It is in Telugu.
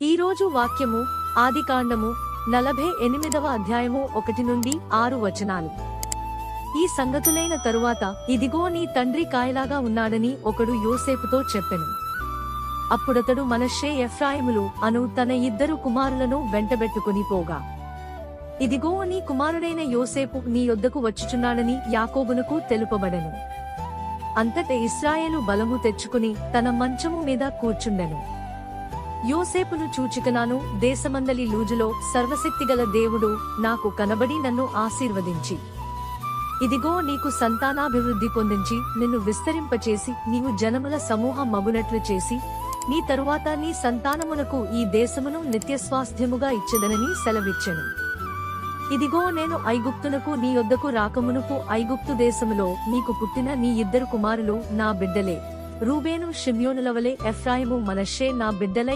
ఈరోజు వాక్యము ఆదికాండము 48వ అధ్యాయము 1 నుండి 6 వచనాలు. ఈ సంగతులైన తరువాత ఇదిగో నీ తండ్రి కాయలాగా ఉన్నాడని ఒకడు యోసేపుతో చెప్పెను. అప్పుడతడు మనష్షే ఎఫ్రాయిములు అను తన 2 కుమారులను వెంటబెట్టుకుని పోగా, ఇదిగో నీ కుమారుడైన యోసేపు నీ యొద్దకు వచ్చుచున్నాడని యాకోబునకు తెలుపబడెను. అంతట ఇశ్రాయేలు బలము తెచ్చుకుని తన మంచము మీద కూర్చుండెను. యోసేపును చూచికనాను దేశమందలి లూజులో సర్వశక్తిగల దేవుడు నాకు కనబడి నన్ను ఆశీర్వదించి, ఇదిగో నీకు సంతానాభివృద్ధి పొందించి నిన్ను విస్తరింపచేసి నీవు జనముల సమూహం మగునట్లు చేసి నీ తరువాత నీ సంతానమునకు ఈ దేశమును నిత్యస్వాస్థ్యముగా ఇచ్చెదనని సెలవిచ్చెను. ఇదిగో నేను ఐగుప్తునకు నీ యొద్దకు రాకమునుపు ఐగుప్తు దేశములో నీకు పుట్టిన నీ 2 కుమారులు నా బిడ్డలే. రూబేను షిమ్యోనుల వలె ఎఫ్రాయిము మనష్షే నా బిడ్డలై